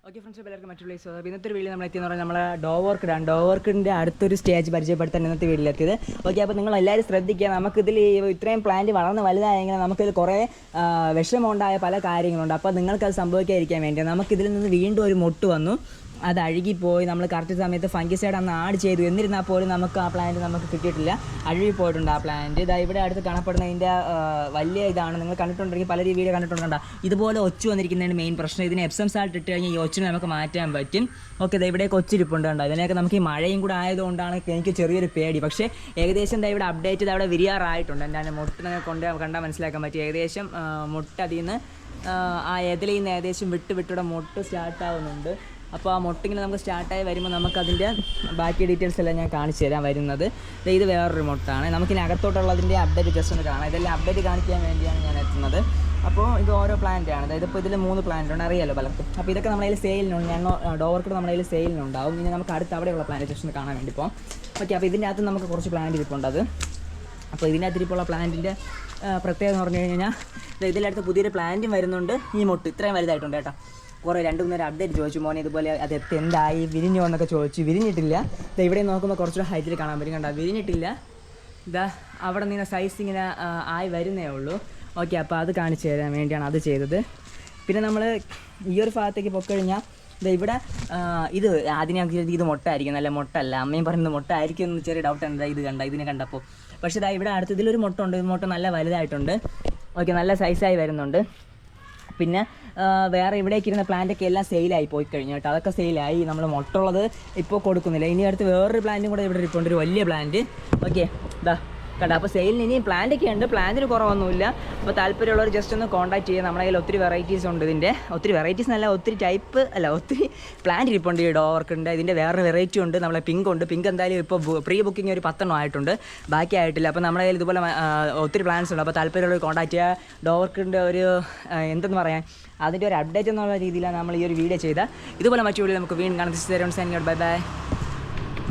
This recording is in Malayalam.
ഓക്കെ ഫ്രണ്ട്സ്, എല്ലാവർക്കും മറ്റൊരു പ്ലേസ്. അപ്പോൾ ഇന്നത്തെ വീഡിയോ നമ്മൾ എത്തിയെന്ന് പറഞ്ഞാൽ നമ്മളെ ഡോവർക്കിടാണ്. ഡോവർക്കിൻ്റെ അടുത്തൊരു സ്റ്റേജ് പരിചയപ്പെടുത്താൻ ഇന്നത്തെ വീട്ടിലെത്തിയത്. ഓക്കെ, അപ്പോൾ നിങ്ങൾ എല്ലാവരും ശ്രദ്ധിക്കുക. നമുക്കിതിൽ ഇത്രയും പ്ലാന്റ് വളർന്ന് വലുതായെങ്കിൽ നമുക്കിതിൽ കുറേ വിഷമമുണ്ടായ പല കാര്യങ്ങളുണ്ട്. അപ്പോൾ നിങ്ങൾക്കത് സംഭവിക്കാതിരിക്കാൻ വേണ്ടി നമുക്കിതിൽ നിന്ന് വീണ്ടും ഒരു മൊട്ട് വന്നു. അത് അഴുകിപ്പോയി. നമ്മൾ കറക്റ്റ് സമയത്ത് ഫംഗിസൈഡ് അന്ന് ആഡ് ചെയ്തു. എന്നിരുന്നാൽ പോലും നമുക്ക് ആ പ്ലാന്റ് നമുക്ക് കിട്ടിയിട്ടില്ല, അഴുകിപ്പോയിട്ടുണ്ട് ആ പ്ലാന്റ്. ഇതാ ഇവിടെ അടുത്ത് കാണപ്പെടുന്നതിൻ്റെ വലിയ ഇതാണ്. നിങ്ങൾ കണ്ടിട്ടുണ്ടെങ്കിൽ പല വീഡിയോ കണ്ടിട്ടുണ്ടോ, ഇതുപോലെ ഒച്ചു വന്നിരിക്കുന്നതിന് മെയിൻ പ്രശ്നം. ഇതിന് എപ്സം സാൾട്ട് ഇട്ട് കഴിഞ്ഞാൽ ഈ ഒച്ചിനെ നമുക്ക് മാറ്റാൻ പറ്റും. ഓക്കെ, ഇതാ ഇവിടേക്ക് ഒച്ചിരിപ്പുണ്ട്. കണ്ടോ, ഇതിനൊക്കെ നമുക്ക് ഈ മഴയും കൂടെ ആയതുകൊണ്ടാണ് എനിക്ക് ചെറിയൊരു പേടി. പക്ഷേ ഏകദേശം ഇതാ ഇവിടെ അപ്ഡേറ്റ് ചെയ്ത് അവിടെ വിരിയാറായിട്ടുണ്ട്. എൻ്റെ മുട്ടിനെ കൊണ്ട് കണ്ടാൽ മനസ്സിലാക്കാൻ പറ്റും. ഏകദേശം മുട്ട അതിൽ നിന്ന് ആ എതിലിൽ നിന്ന് ഏകദേശം വിട്ടിവിടെ മുട്ട് സ്റ്റാർട്ടാവുന്നുണ്ട്. അപ്പോൾ ആ മൊട്ടിങ്ങനെ നമുക്ക് സ്റ്റാർട്ടായി വരുമ്പോൾ നമുക്കതിൻ്റെ ബാക്കി ഡീറ്റെയിൽസ് എല്ലാം ഞാൻ കാണിച്ചു തരാൻ വരുന്നത്. ഇത് വേറൊരു മൊട്ടാണ്. നമുക്കിനി അകത്തോട്ടുള്ളതിൻ്റെ അപ്ഡേറ്റ് ജസ്റ്റ് ഒന്ന് കാണാം. ഇതെല്ലാം അപ്ഡേറ്റ് കാണിക്കാൻ വേണ്ടിയാണ് ഞാൻ എത്തുന്നത്. അപ്പോൾ ഇത് ഓരോ പ്ലാന്റാണ്. അതായത് ഇപ്പോൾ ഇതിൽ 3 പ്ലാന്റ് ഉണ്ട്, അറിയാലോ പലർക്കും. അപ്പോൾ ഇതൊക്കെ നമ്മളതിൽ സെയിലിനുണ്ട്. ഞങ്ങൾ ഡോവർക്കിട്ട് നമ്മളതിൽ സെയിലിനുണ്ടാവും. ഇനി നമുക്ക് അടുത്ത് അവിടെയുള്ള പ്ലാന്റ് ജസ്റ്റ് ഒന്ന് കാണാൻ വേണ്ടി പോകാം. ഓക്കെ, അപ്പോൾ ഇതിൻ്റെ അകത്ത് നമുക്ക് കുറച്ച് പ്ലാന്റ് ഇരിപ്പുണ്ട്. അപ്പോൾ ഇതിനകത്ത് ഇരിപ്പുള്ള പ്ലാന്റിൻ്റെ പ്രത്യേകത എന്ന് പറഞ്ഞു കഴിഞ്ഞാൽ ഇതിനടുത്ത് പുതിയൊരു പ്ലാന്റും വരുന്നുണ്ട്. ഈ മൊട്ട് ഇത്രയും വലുതായിട്ടുണ്ട് കേട്ടോ. കുറേ 2-3 നേരം അപ്ഡേറ്റ് ചോദിച്ചു, മോനെ ഇതുപോലെ അത് എന്തായി, വിരിഞ്ഞോ എന്നൊക്കെ ചോദിച്ചു. വിരിഞ്ഞിട്ടില്ല. ഇവിടെ നോക്കുമ്പോൾ കുറച്ചുകൂടെ ഹൈറ്റിൽ കാണാൻ പറ്റും. കണ്ടോ, വിരിഞ്ഞിട്ടില്ല. ഇതാ അവിടെ നിന്ന് സൈസ് ഇങ്ങനെ ആയി വരുന്നേ ഉള്ളൂ. ഓക്കെ, അപ്പോൾ അത് കാണിച്ചു തരാൻ വേണ്ടിയാണ് അത് ചെയ്തത്. പിന്നെ നമ്മൾ ഈ ഒരു ഭാഗത്തേക്ക് പൊക്കഴിഞ്ഞാൽ ഇവിടെ ഇത് ആദ്യം ഞാൻ ഇത് മൊട്ടായിരിക്കും, നല്ല മൊട്ടല്ല. അമ്മയും പറയുന്നത് മൊട്ടായിരിക്കും എന്ന് ചെറിയ ഡൗട്ട് ഉണ്ട് ഇത് ഇതിനെ കണ്ടപ്പോൾ. പക്ഷേ ഇതാ ഇവിടെ അടുത്ത് ഇതിലൊരു മൊട്ടുണ്ട്. ഇത് മൊട്ട നല്ല വലുതായിട്ടുണ്ട്. ഓക്കെ, നല്ല സൈസായി വരുന്നുണ്ട്. പിന്നെ വേറെ ഇവിടേക്ക് ഇരുന്ന പ്ലാന്റൊക്കെ എല്ലാം സെയിലായി പോയി കഴിഞ്ഞു കേട്ടോ. അതൊക്കെ സെയിലായി. നമ്മൾ മൊട്ടുള്ളത് ഇപ്പോൾ കൊടുക്കുന്നില്ല. ഇനി അടുത്ത് വേറൊരു പ്ലാന്റും കൂടെ ഇവിടെ ഇരിപ്പുണ്ട്, ഒരു വലിയ പ്ലാന്റ്. ഓക്കെ, ഇതാ കണ്ടോ. അപ്പോൾ സെയിലിന് ഇനി പ്ലാന്റൊക്കെ ഉണ്ട്, പ്ലാന്റിന് കുറവൊന്നുമില്ല. അപ്പോൾ താല്പര്യമുള്ളവർ ജസ്റ്റ് ഒന്ന് കോൺടാക്ട് ചെയ്യുക. നമ്മുടെ കയ്യിൽ ഒത്തിരി വെറൈറ്റീസ് ഉണ്ട്. ഇതിൻ്റെ ഒത്തിരി വെറൈറ്റീസ് എന്നല്ല, ഒത്തിരി ടൈപ്പ് അല്ല, ഒത്തിരി പ്ലാന്റ് ഇരിപ്പുണ്ട്. ഈ ഡോവർക്കുണ്ട്. ഇതിൻ്റെ വേറൊരു വെറൈറ്റി ഉണ്ട്. നമ്മളെ പിങ്ക് ഉണ്ട്. പിങ്ക് എന്തായാലും ഇപ്പോൾ പ്രീ ബുക്കിംഗ് ഒരു 10 ആയിട്ടുണ്ട്, ബാക്കി ആയിട്ടില്ല. അപ്പോൾ നമ്മുടെ കയ്യിൽ ഇതുപോലെ ഒത്തിരി പ്ലാന്റ്സ് ഉണ്ട്. അപ്പോൾ താല്പര്യമുള്ളവർ കോൺടാക്ട് ചെയ്യുക. ഡോവർക്കിൻ്റെ ഒരു എന്തെന്ന് പറയാൻ, അതിൻ്റെ ഒരു അപ്ഡേറ്റ് എന്നുള്ള രീതിയിലാണ് നമ്മൾ ഈ ഒരു വീഡിയോ ചെയ്താൽ. ഇതുപോലെ മറ്റു വീഡിയോ നമുക്ക് വീണ്ടും കാണാം. Bye bye.